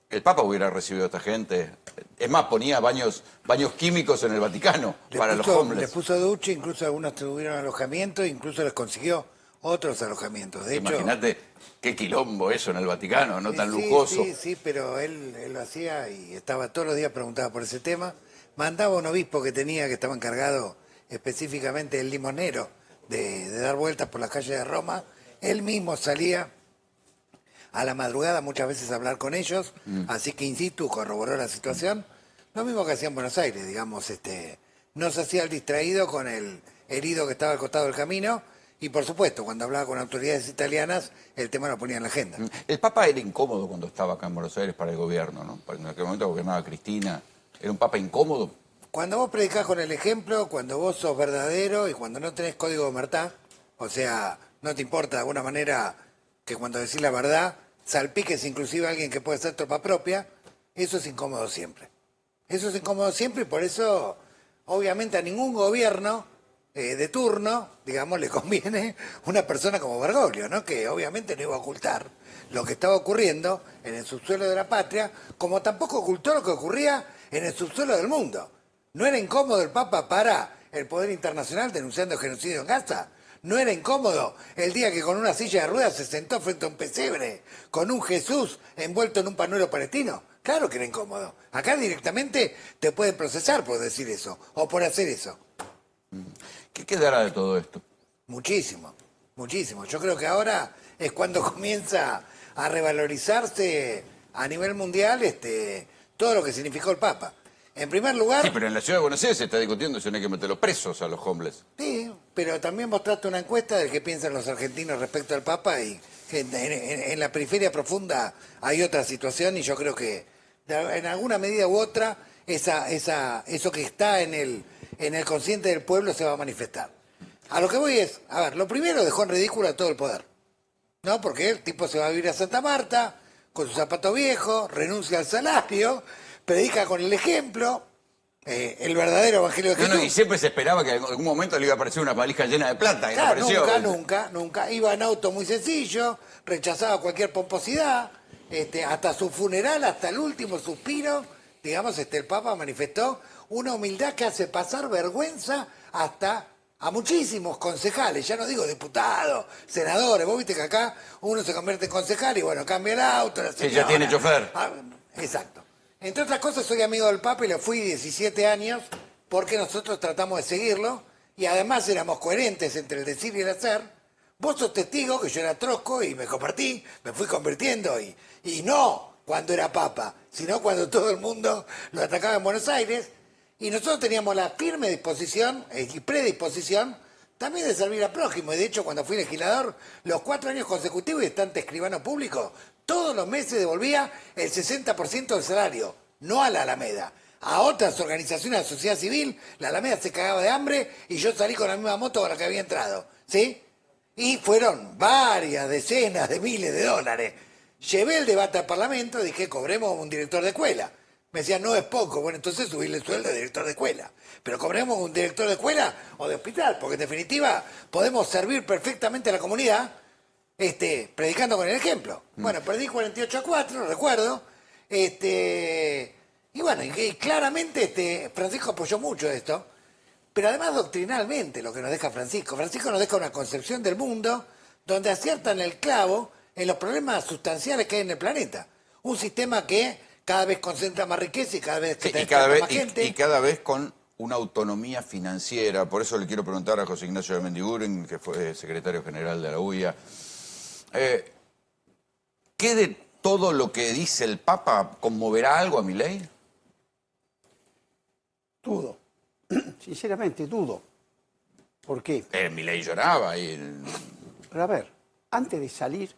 El Papa hubiera recibido a esta gente. Es más, ponía baños químicos en el Vaticano para los Les homeless. puso ducha, incluso algunos tuvieron alojamiento, incluso les consiguió otros alojamientos. De hecho, Imagínate qué quilombo eso en el Vaticano, no tan sí, lujoso. sí, sí, pero él lo hacía y estaba todos los días preguntaba por ese tema. Mandaba un obispo que tenía, que estaba encargado específicamente el limonero, de dar vueltas por las calles de Roma. Él mismo salía a la madrugada muchas veces a hablar con ellos, así que in situ corroboró la situación. Lo mismo que hacía en Buenos Aires, digamos, no se hacía el distraído con el herido que estaba al costado del camino, y por supuesto, cuando hablaba con autoridades italianas, el tema lo ponía en la agenda. El Papa era incómodo cuando estaba acá en Buenos Aires para el gobierno, ¿no? En aquel momento gobernaba Cristina. ¿Era un Papa incómodo? Cuando vos predicás con el ejemplo, cuando vos sos verdadero y cuando no tenés código de omertá, o sea, no te importa de alguna manera que cuando decís la verdad, salpiques inclusive a alguien que puede ser tropa propia, eso es incómodo siempre. Eso es incómodo siempre y por eso, obviamente, a ningún gobierno de turno, digamos, le conviene una persona como Bergoglio, ¿no? Que obviamente no iba a ocultar lo que estaba ocurriendo en el subsuelo de la patria, como tampoco ocultó lo que ocurría en el subsuelo del mundo. ¿No era incómodo el Papa para el poder internacional denunciando el genocidio en Gaza? ¿No era incómodo el día que con una silla de ruedas se sentó frente a un pesebre con un Jesús envuelto en un pañuelo palestino? Claro que era incómodo. Acá directamente te pueden procesar por decir eso o por hacer eso. ¿Qué quedará de todo esto? Muchísimo, muchísimo. Yo creo que ahora es cuando comienza a revalorizarse a nivel mundial todo lo que significó el Papa. En primer lugar... Sí, pero en la ciudad de Buenos Aires se está discutiendo si no hay que meterlos presos a los homeless. Sí, pero también mostraste una encuesta de qué piensan los argentinos respecto al Papa y que en la periferia profunda hay otra situación y yo creo que en alguna medida u otra eso que está en el consciente del pueblo se va a manifestar. A lo que voy es, a ver, lo primero dejó en ridículo a todo el poder, ¿no? Porque el tipo se va a vivir a Santa Marta con su zapato viejo, renuncia al salario, predica con el ejemplo, el verdadero evangelio de No, Jesús. no, y siempre se esperaba que en algún momento le iba a aparecer una valija llena de plata, y no Claro, apareció. nunca. Iba en auto muy sencillo, rechazaba cualquier pomposidad, hasta su funeral, hasta el último suspiro, digamos, el Papa manifestó una humildad que hace pasar vergüenza hasta a muchísimos concejales, ya no digo diputados, senadores, vos viste que acá uno se convierte en concejal y bueno, cambia el auto, la Sí, ya tiene chofer. Exacto. Entre otras cosas, soy amigo del Papa y lo fui 17 años porque nosotros tratamos de seguirlo y además éramos coherentes entre el decir y el hacer. Vos sos testigo que yo era trosco y me convertí, me fui convirtiendo y no cuando era Papa, sino cuando todo el mundo lo atacaba en Buenos Aires y nosotros teníamos la firme disposición y predisposición también de servir al prójimo. Y de hecho, cuando fui legislador, los 4 años consecutivos y estante escribano público, todos los meses devolvía el 60% del salario, no a la Alameda. A otras organizaciones de la sociedad civil, la Alameda se cagaba de hambre y yo salí con la misma moto con la que había entrado. ¿Sí? Y fueron varias decenas de miles de dólares. Llevé el debate al Parlamento, dije, cobremos un director de escuela. Me decían, no es poco, bueno, entonces subirle el sueldo de director de escuela. Pero cobremos un director de escuela o de hospital, porque en definitiva podemos servir perfectamente a la comunidad predicando con el ejemplo. Bueno, perdí 48-4, recuerdo. Y bueno, y claramente Francisco apoyó mucho esto, pero además doctrinalmente lo que nos deja Francisco. Francisco nos deja una concepción del mundo donde aciertan el clavo en los problemas sustanciales que hay en el planeta. Un sistema que cada vez concentra más riqueza y cada vez Sí, más gente. y cada vez con una autonomía financiera. Por eso le quiero preguntar a José Ignacio de Mendiguren, que fue secretario general de la UIA. ¿Qué de todo lo que dice el Papa conmoverá algo a Milei? Dudo. Sinceramente, dudo. ¿Por qué? Milei lloraba Pero a ver, antes de salir,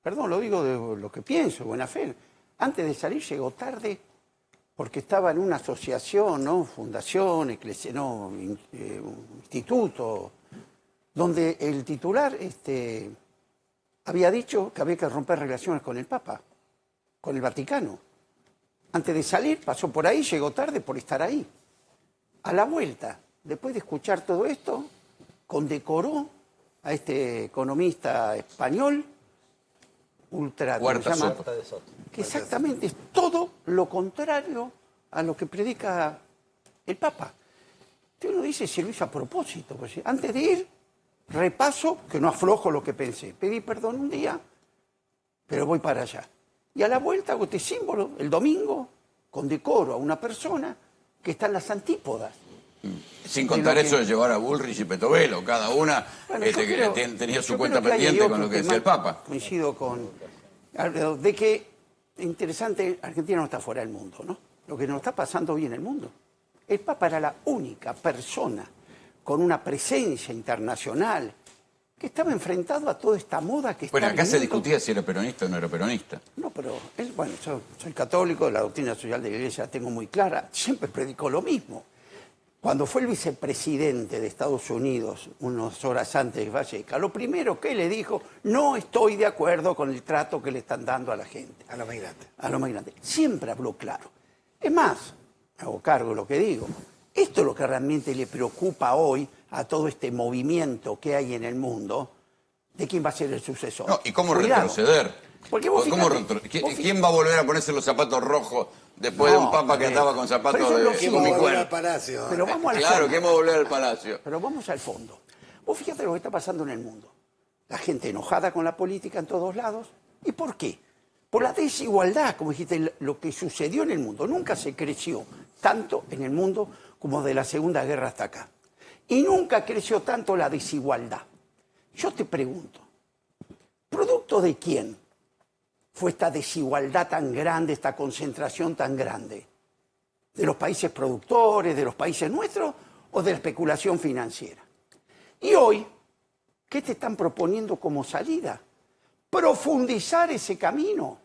perdón, lo digo de lo que pienso, buena fe, antes de salir llegó tarde porque estaba en una asociación, ¿no? Fundación, instituto, donde el titular había dicho que había que romper relaciones con el Papa, con el Vaticano. Antes de salir, pasó por ahí, llegó tarde por estar ahí. A la vuelta, después de escuchar todo esto, condecoró a este economista español, ultra... Huerta se llama, Soto. que exactamente es todo lo contrario a lo que predica el Papa. Entonces uno dice, si lo hizo a propósito. Pues, antes de ir, repaso, que no aflojo lo que pensé. Pedí perdón un día, pero voy para allá. Y a la vuelta hago este símbolo, el domingo, condecoro a una persona que está en las antípodas. Sin contar eso de llevar a Bullrich y Petovelo, cada una Bueno, yo creo- tenía su yo cuenta creo que hay pendiente con otro lo que decía tema, el Papa. Coincido con Alfredo, de que, interesante, Argentina no está fuera del mundo, ¿no? Lo que nos está pasando hoy en el mundo. El Papa era la única persona con una presencia internacional que estaba enfrentado a toda esta moda que Bueno, está acá se viniendo. discutía si era peronista o no era peronista. No, pero él, bueno, yo soy católico, la doctrina social de la Iglesia la tengo muy clara, siempre predicó lo mismo. Cuando fue el vicepresidente de Estados Unidos, unas horas antes de que fallezca, lo primero que le dijo, no estoy de acuerdo con el trato que le están dando a la gente. A los migrantes. A los migrantes. Siempre habló claro. Es más, me hago cargo de lo que digo, esto es lo que realmente le preocupa hoy a todo este movimiento que hay en el mundo de quién va a ser el sucesor. No, ¿y cómo Cuidado. retroceder? Porque vos ¿Cómo fíjate, ¿Quién va a volver a ponerse los zapatos rojos después de un Papa que andaba con zapatos pero eso es lo de que ¿Quién va a volver unicuerno? al palacio? Pero vamos al Claro, fondo. ¿quién va a volver al palacio? Pero vamos al fondo. Vos fíjate lo que está pasando en el mundo. La gente enojada con la política en todos lados. ¿Y por qué? Por la desigualdad, como dijiste, lo que sucedió en el mundo. Nunca se creció tanto en el mundo como de la Segunda Guerra hasta acá. Y nunca creció tanto la desigualdad. Yo te pregunto, ¿producto de quién fue esta desigualdad tan grande, esta concentración tan grande? ¿De los países productores, de los países nuestros o de la especulación financiera? Y hoy, ¿qué te están proponiendo como salida? Profundizar ese camino.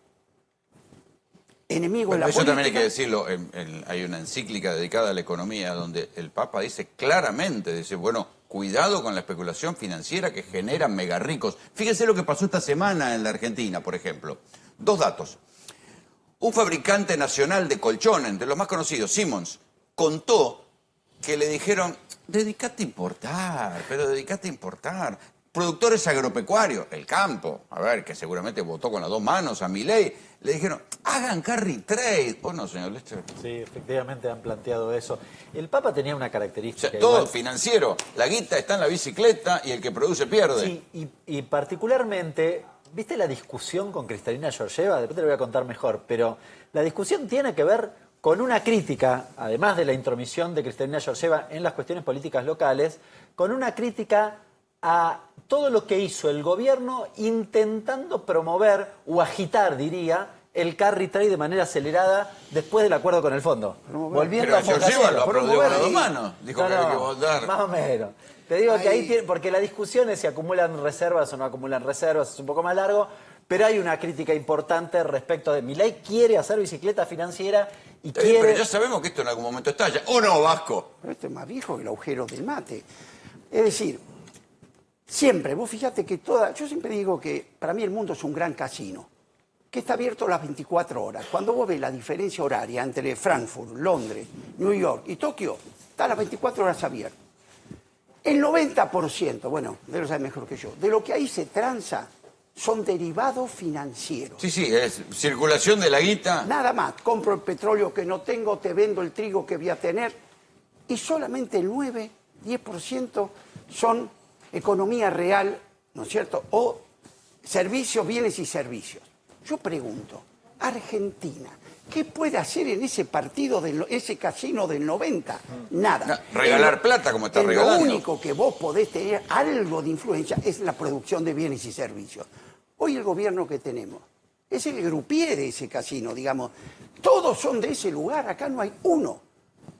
Enemigo de Bueno, la eso política. también hay que decirlo, hay una encíclica dedicada a la economía donde el Papa dice claramente, dice, bueno, cuidado con la especulación financiera que genera mega ricos. Fíjense lo que pasó esta semana en la Argentina, por ejemplo. Dos datos. Un fabricante nacional de colchones, de los más conocidos, Siemens, contó que le dijeron, dedicate a importar, pero dedicate a importar. Productores agropecuarios, el campo, a ver, que seguramente votó con las dos manos a Milei, le dijeron, hagan carry trade. ¿O no, señor Lester? Sí, efectivamente han planteado eso. El Papa tenía una O característica. sea, todo igual. financiero, la guita está en la bicicleta y el que produce pierde. Sí, y particularmente, ¿viste la discusión con Cristalina Georgieva? Después te lo voy a contar mejor, pero la discusión tiene que ver con una crítica, además de la intromisión de Cristalina Georgieva en las cuestiones políticas locales, con una crítica a todo lo que hizo el gobierno intentando promover o agitar, diría, el carry trade de manera acelerada después del acuerdo con el fondo. Volviendo Pero a Georgieva Focacelo. lo aplaudió con las dos manos. Dijo que había que No, votar. más o menos. Te digo que ahí tiene, porque la discusión es si acumulan reservas o no acumulan reservas, es un poco más largo, pero hay una crítica importante respecto de Milei quiere hacer bicicleta financiera y quiere... Pero ya sabemos que esto en algún momento estalla. ¿O no, Vasco? Pero esto es más viejo que el agujero del mate. Es decir, siempre, vos fíjate que yo siempre digo que para mí el mundo es un gran casino, que está abierto las 24 horas. Cuando vos ves la diferencia horaria entre Frankfurt, Londres, New York y Tokio, está a las 24 horas abierto. El 90%, bueno, de lo sabes mejor que yo, de lo que ahí se transa son derivados financieros. Sí, sí, es circulación de la guita. Nada más, compro el petróleo que no tengo, te vendo el trigo que voy a tener, y solamente el 9-10% son economía real, ¿no es cierto? O servicios, bienes y servicios. Yo pregunto, Argentina, ¿qué puede hacer en ese partido, ese casino del 90? Nada. No, regalar plata como está regalando. Lo único que vos podés tener algo de influencia es la producción de bienes y servicios. Hoy el gobierno que tenemos es el grupié de ese casino, digamos. Todos son de ese lugar, acá no hay uno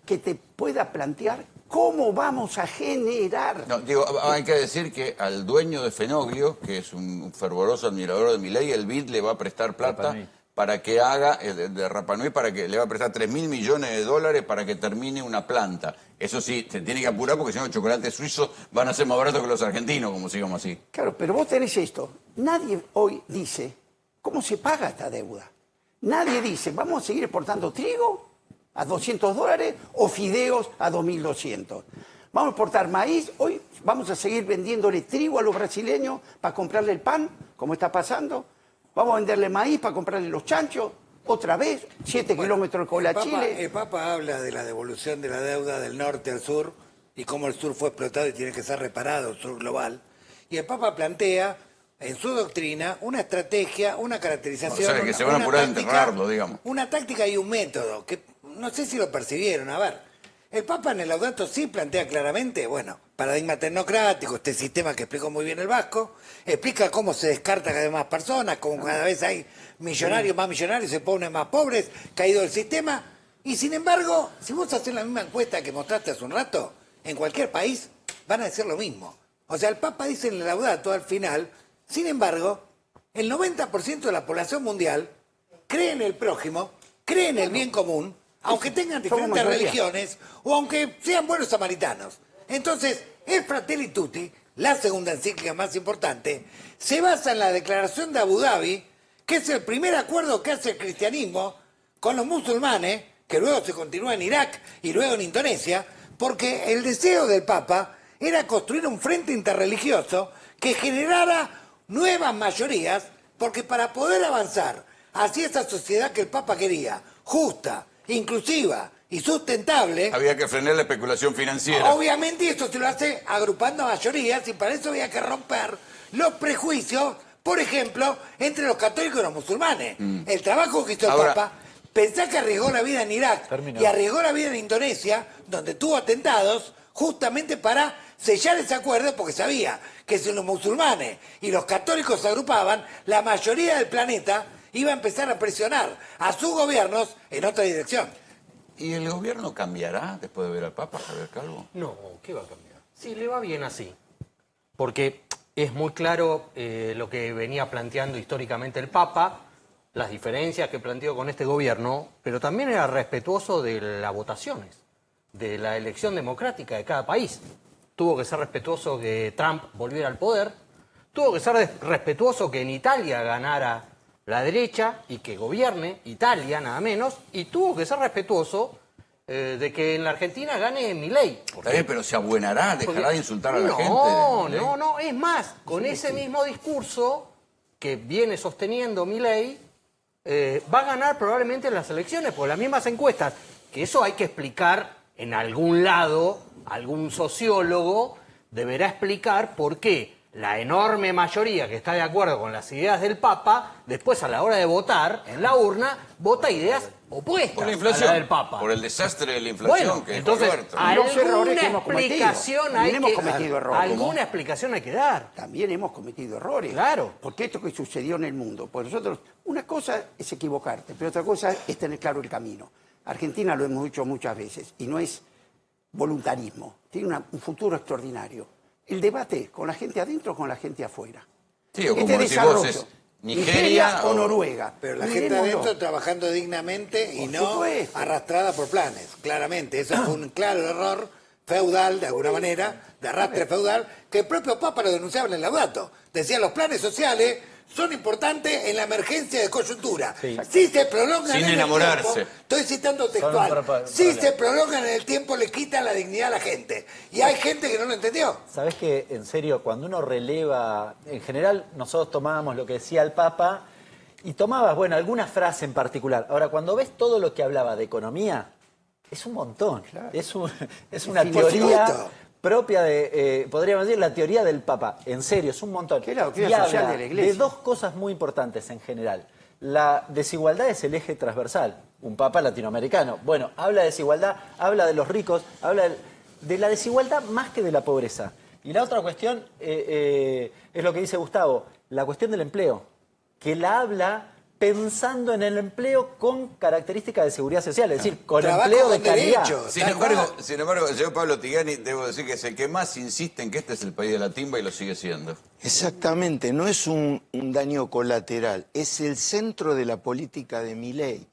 que te pueda plantear cómo vamos a generar. No, digo, hay que decir que al dueño de Fenoglio, que es un fervoroso admirador de Milei, el BID le va a prestar plata Rapa Nui. para que haga, de Rapa Nui, para que le va a prestar $3.000 millones para que termine una planta. Eso sí, se tiene que apurar porque si no los chocolates suizos van a ser más baratos que los argentinos, como sigamos así. Claro, pero vos tenés esto. Nadie hoy dice cómo se paga esta deuda. Nadie dice, vamos a seguir exportando trigo a $200 o fideos a 2.200. Vamos a exportar maíz, hoy vamos a seguir vendiéndole trigo a los brasileños para comprarle el pan, como está pasando. Vamos a venderle maíz para comprarle los chanchos, otra vez, 7 kilómetros con la Chile. El Papa habla de la devolución de la deuda del norte al sur y cómo el sur fue explotado y tiene que ser reparado, el sur global. Y el Papa plantea en su doctrina una estrategia, una caracterización... O sea, que se van a apurar a enterrarlo, digamos. Una táctica y un método, que no sé si lo percibieron. A ver, el Papa en el Laudato sí plantea claramente, bueno, paradigma tecnocrático, este sistema que explicó muy bien el Vasco, explica cómo se descarta cada vez más personas, cómo cada vez hay millonarios, más millonarios, se ponen más pobres, caído el sistema, y sin embargo, si vos haces la misma encuesta que mostraste hace un rato, en cualquier país van a decir lo mismo. O sea, el Papa dice en el Laudato al final, sin embargo, el 90% de la población mundial cree en el prójimo, cree en el bien común, aunque tengan diferentes religiones o aunque sean buenos samaritanos. Entonces, el Fratelli Tutti, la segunda encíclica más importante, se basa en la declaración de Abu Dhabi, que es el primer acuerdo que hace el cristianismo con los musulmanes, que luego se continúa en Irak y luego en Indonesia, porque el deseo del Papa era construir un frente interreligioso que generara nuevas mayorías, porque para poder avanzar hacia esa sociedad que el Papa quería, justa, inclusiva y sustentable... Había que frenar la especulación financiera. Obviamente esto se lo hace agrupando mayorías y para eso había que romper los prejuicios, por ejemplo, entre los católicos y los musulmanes. El trabajo que hizo el Papa, pensá que arriesgó la vida en Irak y arriesgó la vida en Indonesia, donde tuvo atentados, justamente para sellar ese acuerdo, porque sabía que si los musulmanes y los católicos se agrupaban, la mayoría del planeta iba a empezar a presionar a sus gobiernos en otra dirección. ¿Y el gobierno cambiará después de ver al Papa, Javier Calvo? No, ¿qué va a cambiar? Sí, le va bien así. Porque es muy claro lo que venía planteando históricamente el Papa, las diferencias que planteó con este gobierno, pero también era respetuoso de las votaciones, de la elección democrática de cada país. Tuvo que ser respetuoso que Trump volviera al poder, tuvo que ser respetuoso que en Italia ganara la derecha y que gobierne Italia, nada menos, y tuvo que ser respetuoso de que en la Argentina gane Milei. Está bien, pero se abuenará, dejará de insultar a la gente. No, es más, con ese mismo discurso que viene sosteniendo Milei, va a ganar probablemente las elecciones, por las mismas encuestas, que eso hay que explicar en algún lado, algún sociólogo deberá explicar por qué la enorme mayoría que está de acuerdo con las ideas del Papa, después a la hora de votar en la urna, vota ideas opuestas Por la inflación, a la del Papa. por el desastre de la inflación Bueno, que entonces, Roberto. los errores que hemos explicación hay hemos que cometido errores. alguna explicación hay que dar. También hemos cometido errores. Claro. Porque esto que sucedió en el mundo, pues nosotros, una cosa es equivocarte, pero otra cosa es tener claro el camino. Argentina lo hemos dicho muchas veces y no es voluntarismo, tiene un futuro extraordinario. El debate con la gente adentro o con la gente afuera. Sí, o como Este decís vos, desarrollo, es Nigeria o Noruega. Pero la gente Miremoslo. adentro trabajando dignamente y Por no supuesto. arrastrada por planes, claramente. Eso fue un claro error feudal, de alguna manera, de arrastre feudal, que el propio Papa lo denunciaba en el Laudato. Decía, los planes sociales son importantes en la emergencia de coyuntura. Sí. Si se prolongan Sin en enamorarse. el tiempo, estoy citando Son textual, un si problema. se prolongan en el tiempo le quitan la dignidad a la gente. Y hay gente que no lo entendió. ¿Sabés que, en serio, cuando uno releva, en general nosotros tomábamos lo que decía el Papa y tomabas, bueno, alguna frase en particular. Ahora, cuando ves todo lo que hablaba de economía, es un montón. Es una Por teoría supuesto. propia de, podríamos decir, la teoría del Papa. En serio, es un montón. Que es la doctrina Y social habla de la Iglesia. de dos cosas muy importantes en general. La desigualdad es el eje transversal. Un Papa latinoamericano. Bueno, habla de desigualdad, habla de los ricos, habla de la desigualdad más que de la pobreza. Y la otra cuestión es lo que dice Gustavo, la cuestión del empleo, que la habla pensando en el empleo con características de seguridad social, es decir, con Trabajo empleo de con calidad. derechos. Sin embargo, el señor Pablo Tigani, debo decir que es el que más insiste en que este es el país de la timba y lo sigue siendo. Exactamente, no es un daño colateral, es el centro de la política de Milei.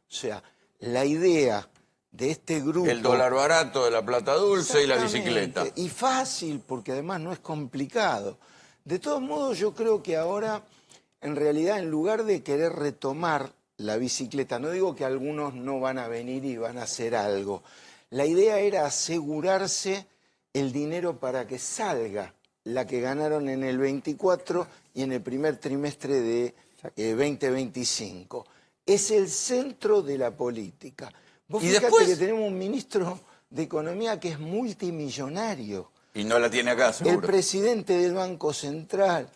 O sea, la idea de este grupo... El dólar barato, de la plata dulce y la bicicleta. Exactamente, y fácil, porque además no es complicado. De todos modos, yo creo que ahora, en realidad, en lugar de querer retomar la bicicleta, no digo que algunos no van a venir y van a hacer algo, la idea era asegurarse el dinero para que salga la que ganaron en el 24 y en el primer trimestre de 2025. Es el centro de la política. Vos ¿Y fíjate después? que tenemos un ministro de Economía que es multimillonario. Y no la tiene acá, El seguro. presidente del Banco Central.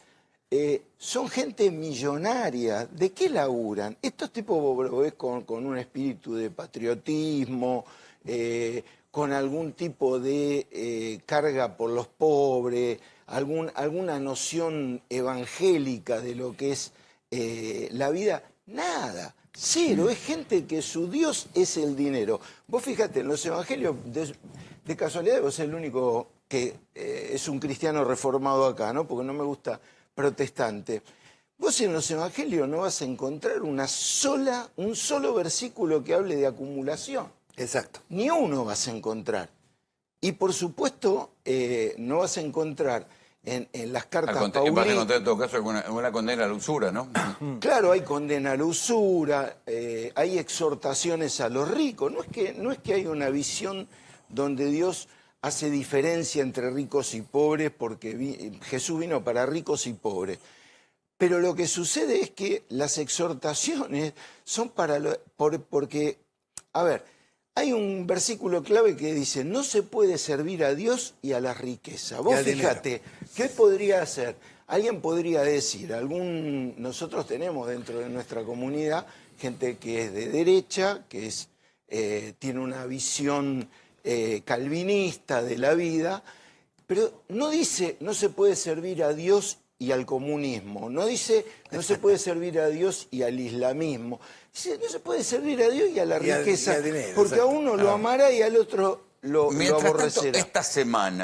Son gente millonaria. ¿De qué laburan? Estos tipos vos lo ves con un espíritu de patriotismo, con algún tipo de carga por los pobres, alguna noción evangélica de lo que es la vida. Nada. Cero. Es gente que su Dios es el dinero. Vos fíjate, en los evangelios, de casualidad vos sos el único que es un cristiano reformado acá, ¿no? Porque no me gusta protestante. Vos en los evangelios no vas a encontrar un solo versículo que hable de acumulación. Exacto. Ni uno vas a encontrar. Y por supuesto, no vas a encontrar en las cartas Vas a paulinas. encontrar en todo caso alguna condena a la usura, ¿no? Claro, hay condena a la usura, hay exhortaciones a los ricos. No es que hay una visión donde Dios hace diferencia entre ricos y pobres, porque Jesús vino para ricos y pobres. Pero lo que sucede es que las exhortaciones son porque, a ver, hay un versículo clave que dice, no se puede servir a Dios y a la riqueza. Vos fíjate, ¿qué podría hacer? Alguien podría decir, nosotros tenemos dentro de nuestra comunidad gente que es de derecha, que tiene una visión calvinista de la vida, pero no dice no se puede servir a Dios y al comunismo, no dice no se puede servir a Dios y al islamismo, dice no se puede servir a Dios y a la riqueza, y al dinero, porque a exacto. uno lo amará y al otro lo Mientras tanto, aborrecerá. esta semana